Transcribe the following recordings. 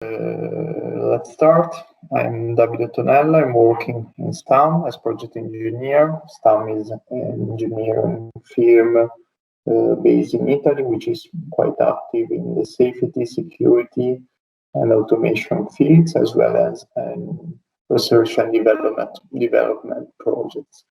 Let's start. I'm Davide Ottonello. I'm working in STAM as project engineer. STAM is an engineering firm based in Italy, which is quite active in the safety, security, and automation fields, as well as research and development projects.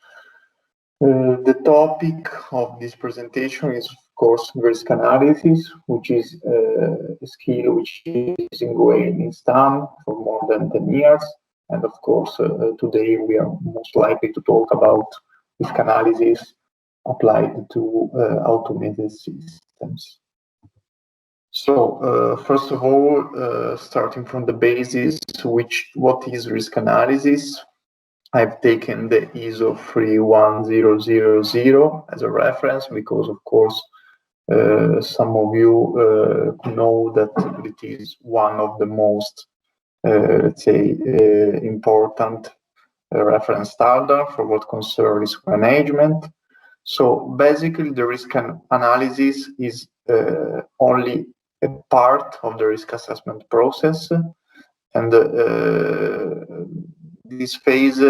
The topic of this presentation is, of course, risk analysis, which is a skill which is ingrained in STAM for more than 10 years. And of course, today we are most likely to talk about risk analysis applied to automated systems. So, first of all, starting from the basis, what is risk analysis? I've taken the ISO 31000 as a reference because, of course, some of you know that it is one of the most, let's say, important reference standard for what concerns risk management. So basically, the risk analysis is only a part of the risk assessment process, and this phase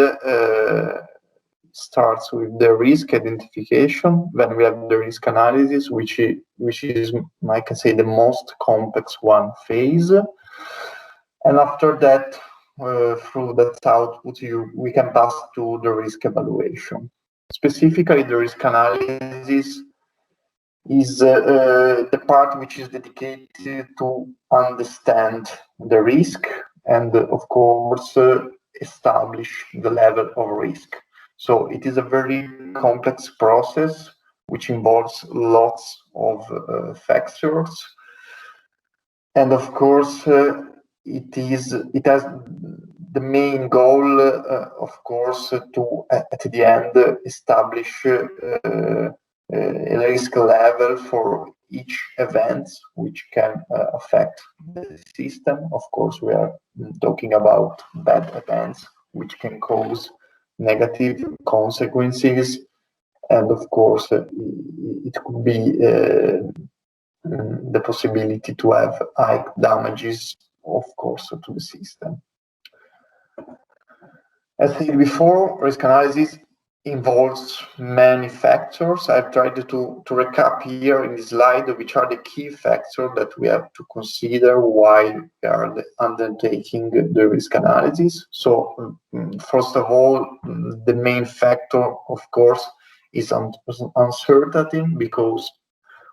starts with the risk identification. Then we have the risk analysis, which is, I can say, the most complex phase. And after that, through that output, we can pass to the risk evaluation. Specifically, the risk analysis is the part which is dedicated to understand the risk and, of course, establish the level of risk. So it is a very complex process which involves lots of factors, and of course it has the main goal, of course, to at the end establish a risk level for each event which can affect the system. Of course, we are talking about bad events which can cause negative consequences, and of course it could be the possibility to have high damages, of course, to the system. As said before, risk analysis involves many factors. I've tried to recap here in this slide which are the key factors that we have to consider while we are undertaking the risk analysis. So, first of all, the main factor, of course, is uncertainty, because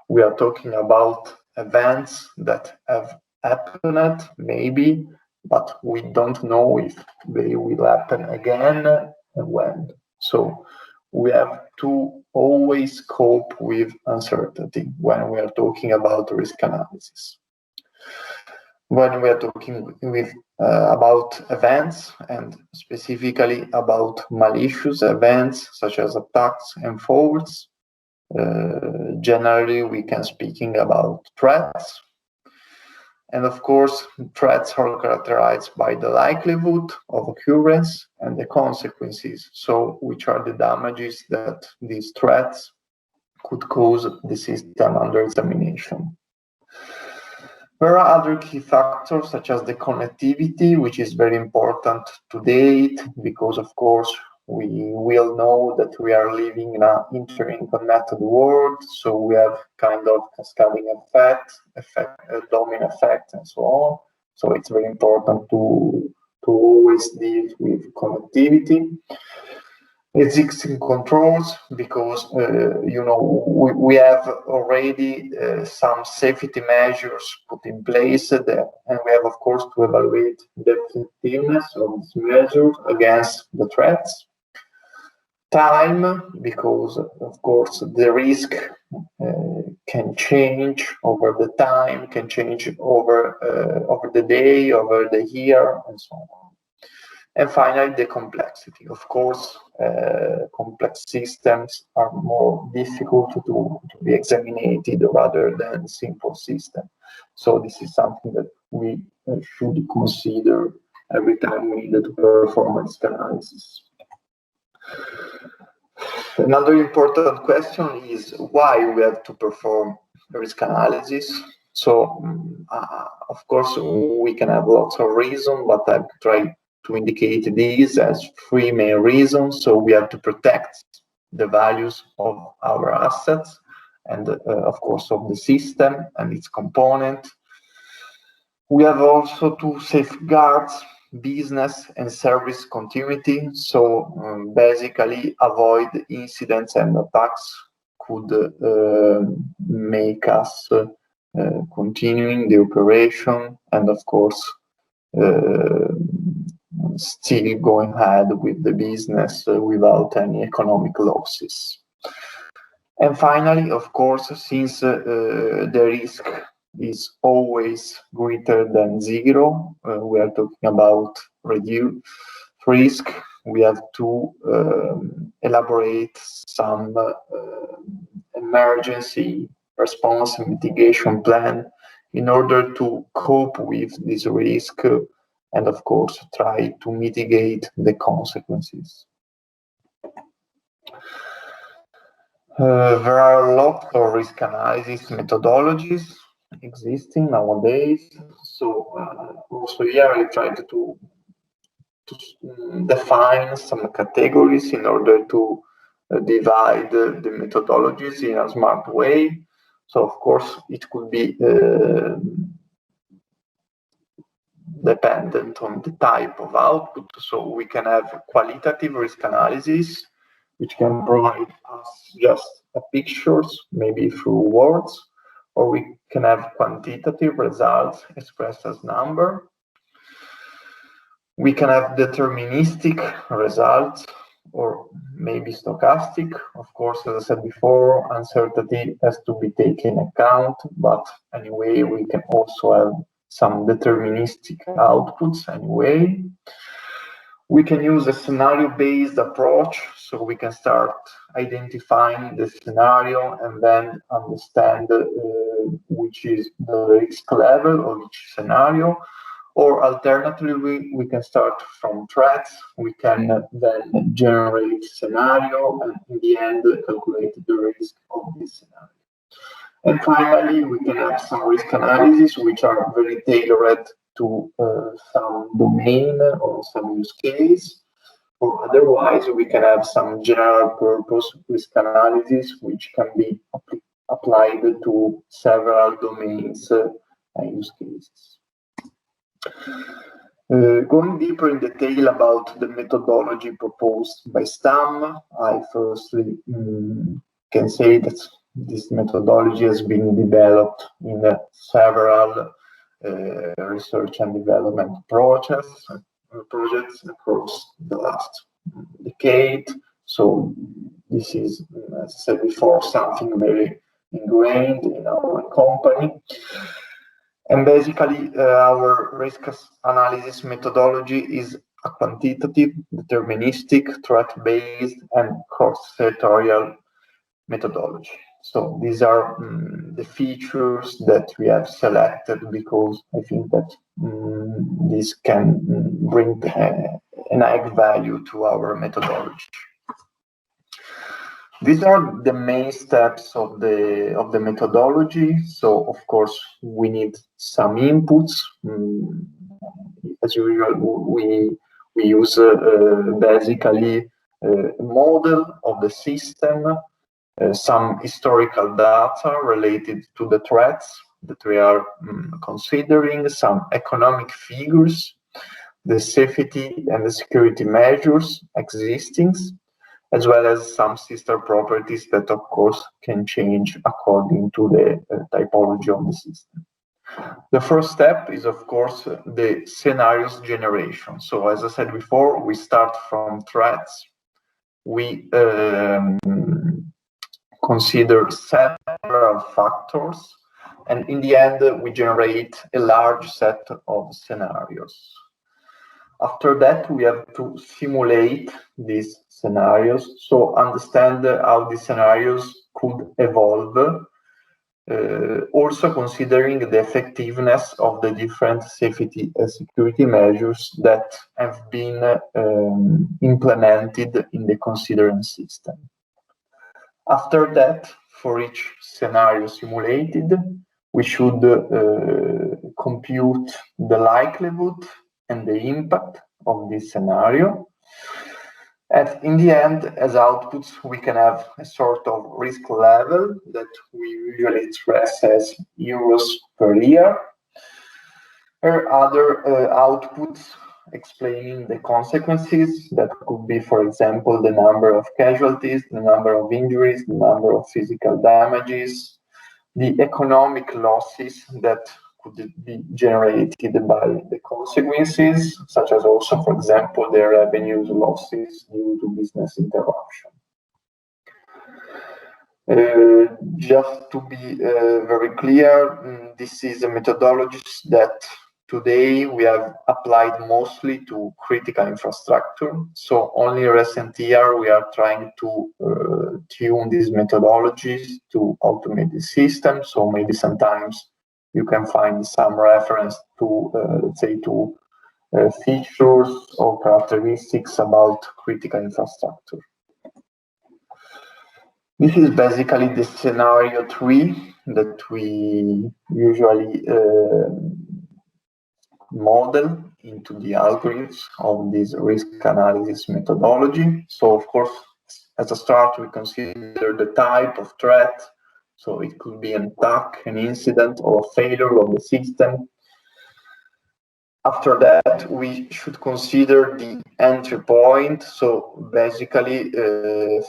we are talking about events that have happened, maybe, but we don't know if they will happen again and when. So we have to always cope with uncertainty when we are talking about risk analysis. When we are talking about events, and specifically about malicious events such as attacks and faults, generally we can speaking about threats. And of course, threats are characterized by the likelihood of occurrence and the consequences, so which are the damages that these threats could cause the system under examination. There are other key factors such as the connectivity, which is very important to date, because of course we will know that we are living in an interconnected world, so we have kind of cascading effect, domino effect, and so on. So it's very important to always deal with connectivity. Existing controls, because we have already some safety measures put in place there, and we have, of course, to evaluate the effectiveness of these measures against the threats. Time, because of course the risk can change over the time, can change over the day, over the year, and so on. And finally, the complexity. Of course, complex systems are more difficult to be examined rather than simple systems. So this is something that we should consider every time we need to perform risk analysis. Another important question is why we have to perform risk analysis. So, of course, we can have lots of reasons, but I've tried to indicate these as three main reasons. So we have to protect the values of our assets and, of course, of the system and its component. We have also to safeguard business and service continuity. So basically avoid incidents and attacks could make us continuing the operation and, of course, still going ahead with the business without any economic losses. And finally, of course, since the risk is always greater than zero, we are talking about reduced risk, we have to elaborate some emergency response and mitigation plan in order to cope with this risk and, of course, try to mitigate the consequences. There are a lot of risk analysis methodologies existing nowadays. So also here I tried to define some categories in order to divide the methodologies in a smart way. So of course it could be dependent on the type of output. So we can have qualitative risk analysis, which can provide us just pictures, maybe through words, or we can have quantitative results expressed as number. We can have deterministic results, or maybe stochastic. Of course, as I said before, uncertainty has to be taken into account, but anyway, we can also have some deterministic outputs anyway. We can use a scenario-based approach, so we can start identifying the scenario and then understand which is the risk level of each scenario. Or alternatively, we can start from threats. We can then generate scenario and in the end calculate the risk of this scenario. And finally, we can have some risk analysis which are very tailored to some domain or some use case, or otherwise we can have some general purpose risk analysis which can be applied to several domains and use cases. Going deeper in detail about the methodology proposed by STAM, I firstly can say that this methodology has been developed in several research and development projects across the last decade. So this is, as I said before, something very ingrained in our company. And basically, our risk analysis methodology is a quantitative, deterministic, threat-based, and cross-territorial methodology. So these are the features that we have selected because I think that this can bring an added value to our methodology. These are the main steps of the methodology. So of course we need some inputs. As usual, we use basically a model of the system, some historical data related to the threats that we are considering, some economic figures, the safety and the security measures existing, as well as some sister properties that, of course, can change according to the typology of the system. The first step is, of course, the scenarios generation. So, as I said before, we start from threats. We consider several factors, and in the end, we generate a large set of scenarios. After that, we have to simulate these scenarios, so understand how these scenarios could evolve, also considering the effectiveness of the different safety and security measures that have been implemented in the considered system. After that, for each scenario simulated, we should compute the likelihood and the impact of this scenario. And in the end, as outputs, we can have a sort of risk level that we usually express as euros per year, or other outputs explaining the consequences. That could be, for example, the number of casualties, the number of injuries, the number of physical damages, the economic losses that could be generated by the consequences, such as also, for example, the revenues losses due to business interruption. Just to be very clear, this is a methodology that today we have applied mostly to critical infrastructure. So only recent year we are trying to tune these methodologies to automate the system. So maybe sometimes you can find some reference to, let's say, to features or characteristics about critical infrastructure. This is basically the scenario 3 that we usually model into the algorithms of this risk analysis methodology. So, of course, as a start, we consider the type of threat. So it could be an attack, an incident, or a failure of the system. After that, we should consider the entry point. So basically,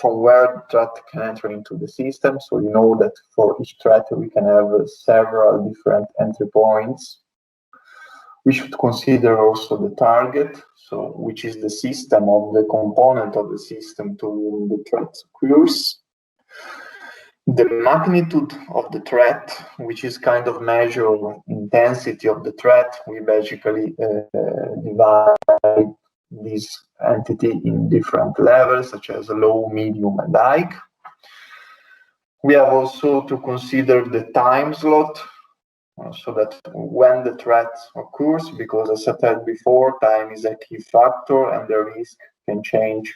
from where the threat can enter into the system. So you know that for each threat, we can have several different entry points. We should consider also the target, so which is the system of the component of the system to whom the threat occurs. The magnitude of the threat, which is kind of measure of intensity of the threat. We basically divide this entity in different levels, such as low, medium, and high. We have also to consider the time slot, so that when the threat occurs, because as I said before, time is a key factor and the risk can change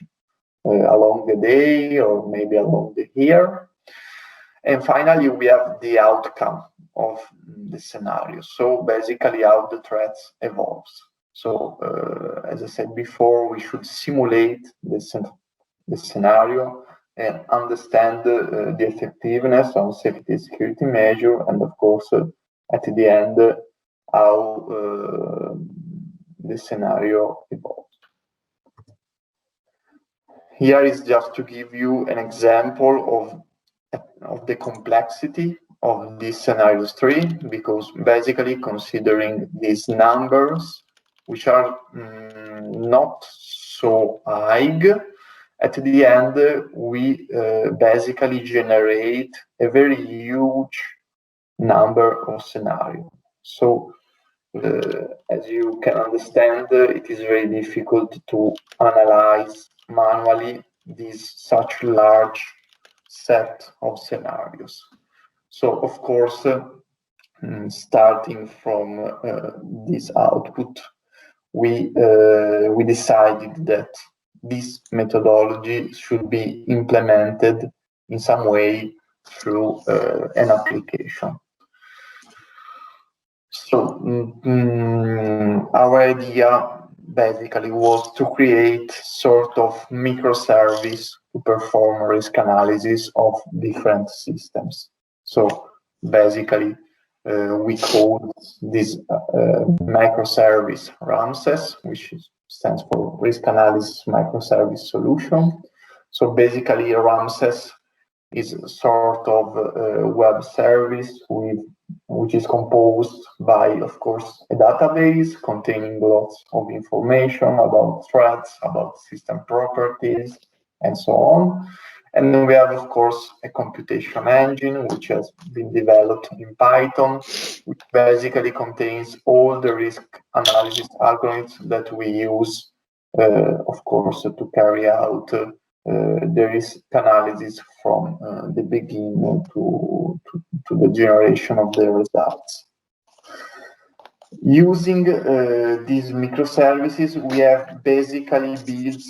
along the day or maybe along the year. And finally, we have the outcome of the scenario. So basically how the threat evolves. So as I said before, we should simulate the scenario and understand the effectiveness of safety and security measure, and of course, at the end, how the scenario evolves. Here is just to give you an example of the complexity of these scenarios 3, because basically considering these numbers, which are not so high, at the end, we basically generate a very huge number of scenarios. So, as you can understand, it is very difficult to analyze manually this such large set of scenarios. So, of course, starting from this output, we decided that this methodology should be implemented in some way through an application. So our idea basically was to create sort of microservice to perform risk analysis of different systems. So basically, we call this microservice RAMSES, which stands for Risk Analysis Microservice Solution. So basically, RAMSES is a sort of web service which is composed by, of course, a database containing lots of information about threats, about system properties, and so on. And then we have, of course, a computation engine which has been developed in Python, which basically contains all the risk analysis algorithms that we use, of course, to carry out the risk analysis from the beginning to the generation of the results. Using these microservices, we have basically built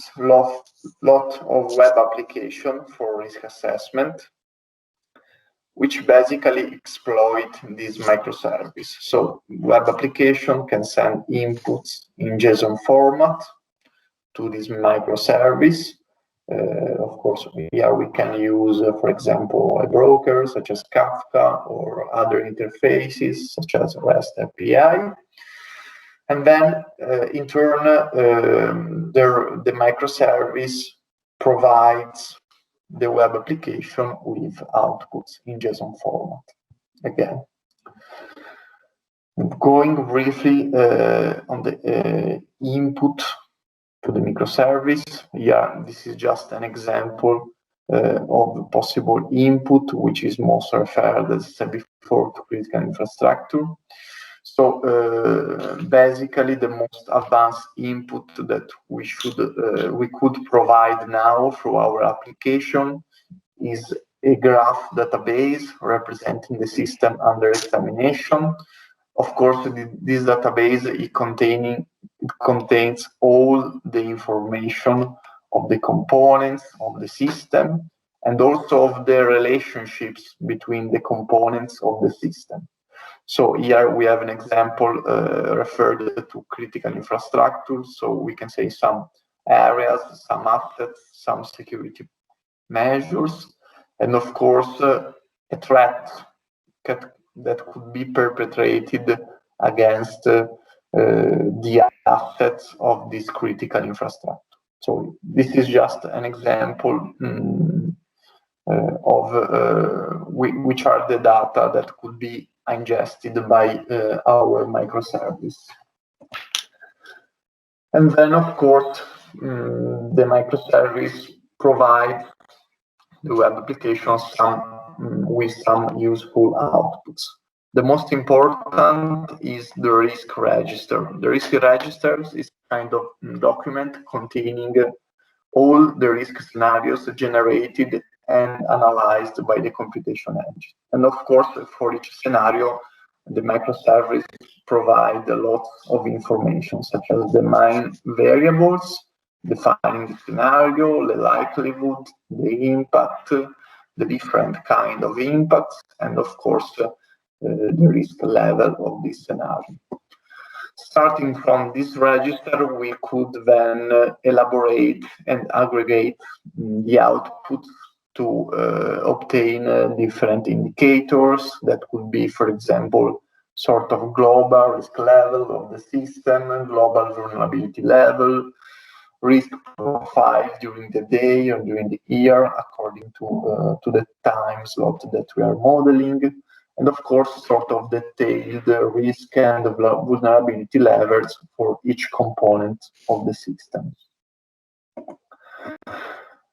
lot of web application for risk assessment. which basically exploit this microservice. So web application can send inputs in JSON format to this microservice. Of course, here we can use, for example, a broker such as Kafka or other interfaces such as REST API. And then, in turn, the microservice provides the web application with outputs in JSON format. Again, going briefly on the input to the microservice. Yeah, this is just an example of possible input, which is most referred, as I said before, to critical infrastructure. So basically, the most advanced input that we could provide now through our application is a graph database representing the system under examination. Of course, this database contains all the information of the components of the system and also of the relationships between the components of the system. So here we have an example referred to critical infrastructure. So we can say some areas, some assets, some security measures, and of course a threat that could be perpetrated against the assets of this critical infrastructure. So this is just an example of which are the data that could be ingested by our microservice. And then, of course, the microservice provides the web application with some useful outputs. The most important is the risk register. The risk register is a kind of document containing all the risk scenarios generated and analyzed by the computation engine. And of course, for each scenario, the microservice provides a lot of information, such as the main variables, defining the scenario, the likelihood, the impact, the different kind of impacts, and of course, the risk level of this scenario. Starting from this register, we could then elaborate and aggregate the output to obtain different indicators that could be, for example, sort of global risk level of the system, global vulnerability level, risk profile during the day or during the year, according to the time slot that we are modeling, and of course, sort of detailed risk and vulnerability levels for each component of the system.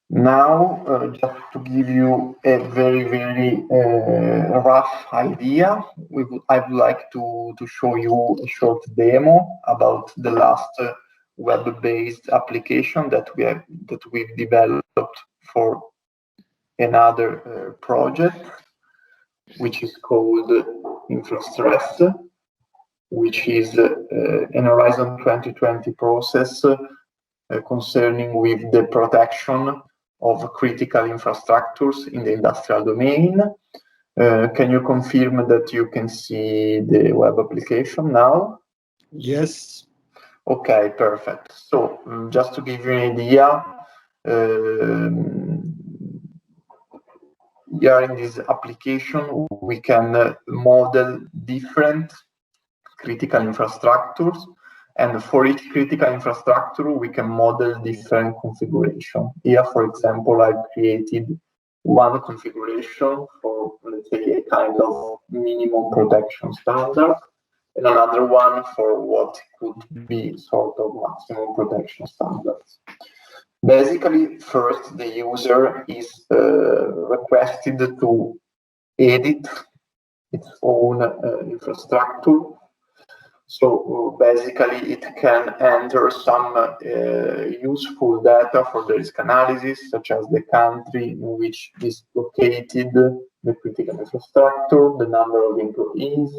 Now, just to give you a very, very rough idea, I would like to show you a short demo about the last web-based application that we've developed for another project, which is called Introductory, which is an Horizon 2020 process concerning with the protection of critical infrastructures in the industrial domain. Can you confirm that you can see the web application now? Yes. Okay, perfect. So just to give you an idea, here in this application, we can model different critical infrastructures, and for each critical infrastructure, we can model different configuration. Here, for example, I've created one configuration for, let's say, a kind of minimum protection standard, and another one for what could be sort of maximum protection standards. Basically, first, the user is requested to edit its own infrastructure. So basically, it can enter some useful data for the risk analysis, such as the country in which is located the critical infrastructure, the number of employees,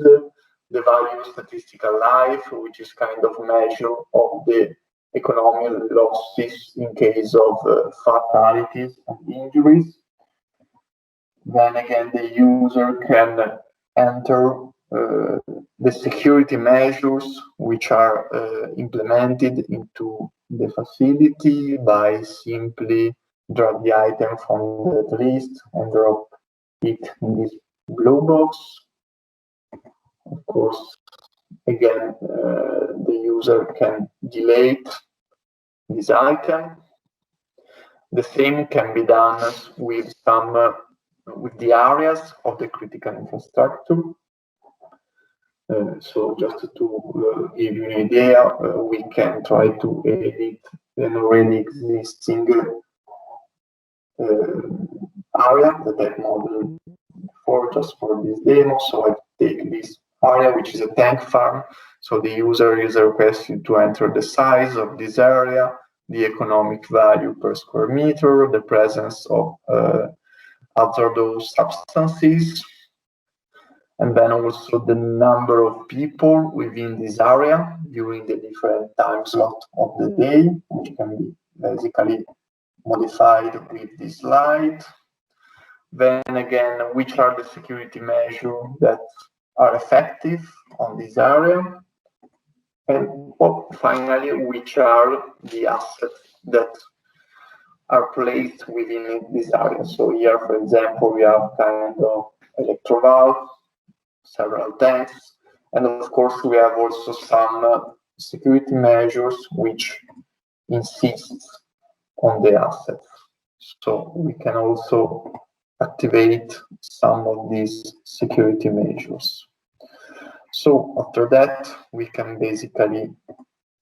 the value of statistical life, which is kind of measure of the economic losses in case of fatalities and injuries. Then again, the user can enter the security measures which are implemented into the facility by simply drag the item from the list and drop it in this blue box. Of course, again, the user can delete this item. The same can be done with with the areas of the critical infrastructure. So just to give you an idea, we can try to edit an already existing area that I've modeled for just for this demo. So I take this area, which is a tank farm. So the user is requested to enter the size of this area, the economic value per square meter, the presence of hazardous substances, and then also the number of people within this area during the different time slot of the day, which can be basically modified with this slide. Then again, which are the security measures that are effective on this area, and finally, which are the assets that are placed within this area. So here, for example, we have kind of electrovalve, several tanks, and of course we have also some security measures which insist on the assets. So we can also activate some of these security measures. So after that, we can basically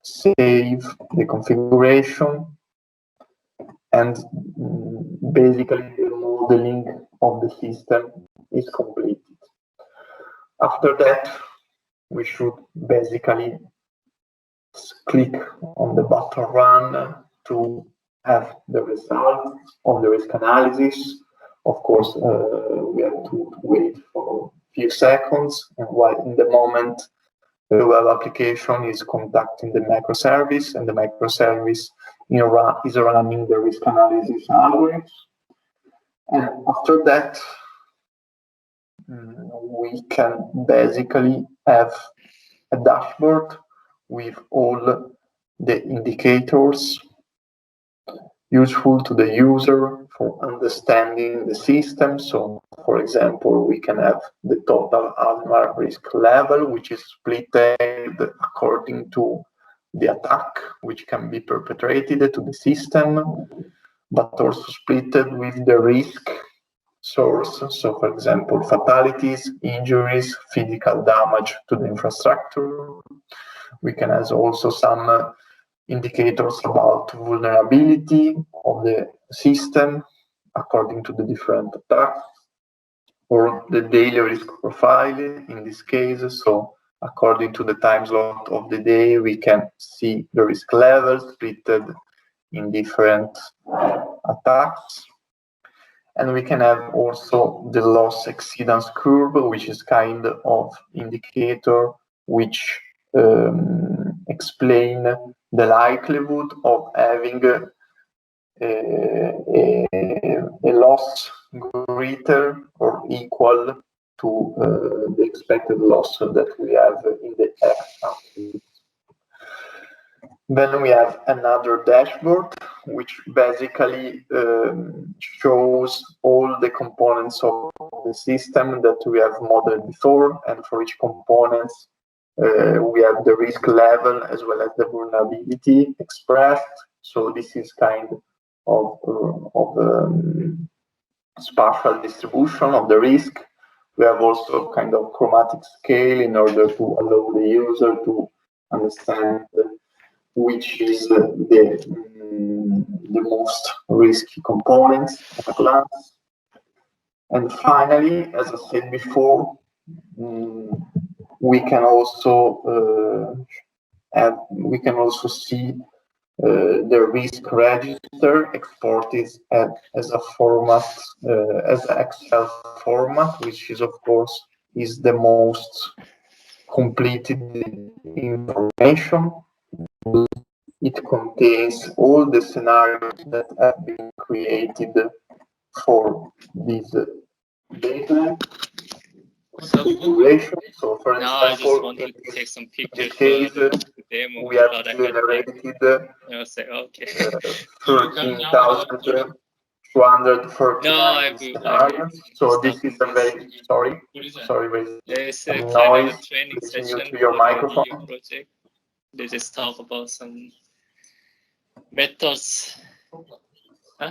save the configuration, and basically the modeling of the system is completed. After that, we should basically click on the button run to have the results of the risk analysis. Of course, we have to wait for a few seconds, and while in the moment the web application is conducting the microservice, and the microservice is running the risk analysis algorithms. And after that, we can basically have a dashboard with all the indicators useful to the user for understanding the system. So, for example, we can have the total ASMAR risk level, which is split according to the attack which can be perpetrated to the system, but also split with the risk source. So, for example, fatalities, injuries, physical damage to the infrastructure. We can have also some indicators about vulnerability of the system according to the different attacks, or the daily risk profile in this case. So according to the time slot of the day, we can see the risk levels split in different attacks. And we can have also the loss exceedance curve, which is kind of indicator which explain the likelihood of having a loss greater or equal to the expected loss that we have in the x-axis. Then we have another dashboard, which basically shows all the components of the system that we have modeled before, and for each component we have the risk level as well as the vulnerability expressed. So this is kind of spatial distribution of the risk. We have also kind of chromatic scale in order to allow the user to understand which is the most risky components of a class. And finally, as I said before, we can also see the risk register exported as a format, as Excel format, which is of course is the most completed information. It contains all the scenarios that have been created for this data So configuration. So for now I just example, want in to take some pictures this for case, the demo. we have But I had like, generated say, okay. 13,239 No, I scenarios. So this is a very, sorry, there's some a kind of a noise. training Please session mute your for the microphone. EU project. They just talk about some methods. Huh?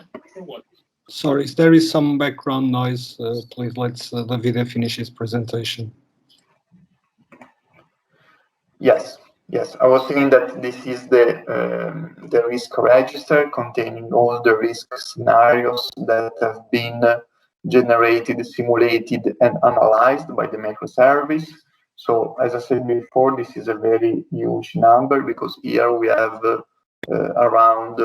Sorry, there is some background noise. Please let Davide finish his presentation. Yes, I was saying that this is the risk register containing all the risk scenarios that have been generated, simulated, and analyzed by the microservice. So, as I said before, this is a very huge number because here we have around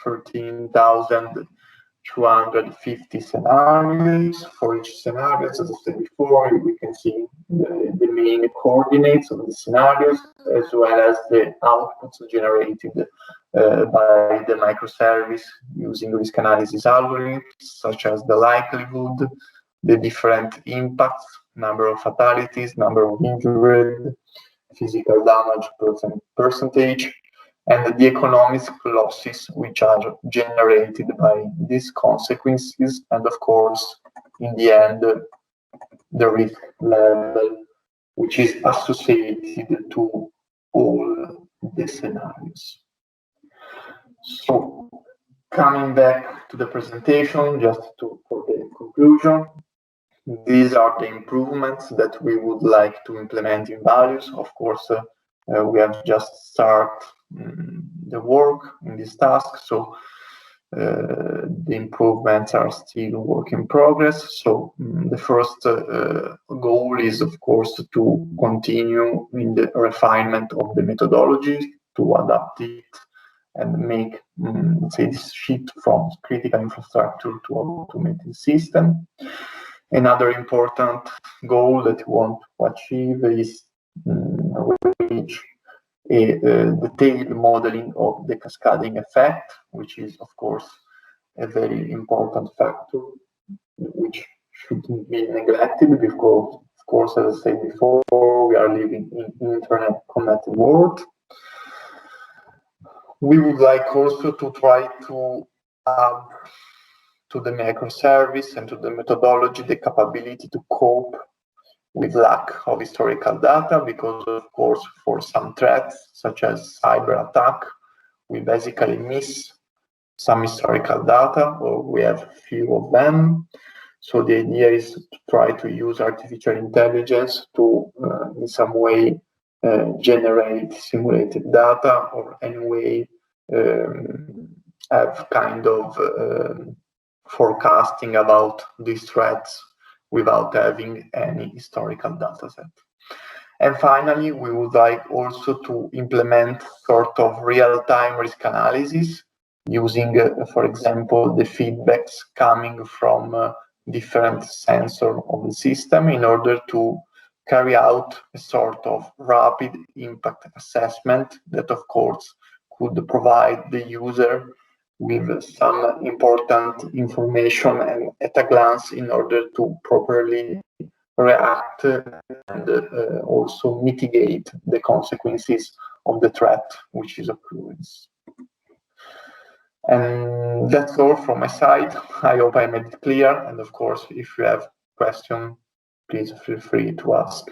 13,250 scenarios. For each scenario, as I said before, we can see the main coordinates of the scenarios, as well as the outputs generated by the microservice using risk analysis algorithms, such as the likelihood, the different impacts, number of fatalities, number of injured, physical damage percentage, and the economic losses which are generated by these consequences, and of course, in the end, the risk level which is associated to all the scenarios. So, coming back to the presentation, just for the conclusion, these are the improvements that we would like to implement in values. Of course, we have just started the work in this task, so the improvements are still work in progress. So the first goal is, of course, to continue in the refinement of the methodology, to adapt it and make, say, this shift from critical infrastructure to automated system. Another important goal that we want to achieve is reach a detailed modeling of the cascading effect, which is, of course, a very important factor which shouldn't be neglected because, of course, as I said before, we are living in internet connected world. We would like also to try to add to the microservice and to the methodology the capability to cope with lack of historical data, because of course for some threats such as cyber attack, we basically miss some historical data, or we have few of them. So the idea is to try to use artificial intelligence to in some way generate simulated data, or anyway have kind of forecasting about these threats without having any historical data set. And finally, we would like also to implement sort of real-time risk analysis using, for example, the feedbacks coming from different sensors of the system in order to carry out a sort of rapid impact assessment that, of course, could provide the user with some important information and at a glance in order to properly react and also mitigate the consequences of the threat which is occurring. And that's all from my side. I hope I made it clear. And of course, if you have questions, please feel free to ask.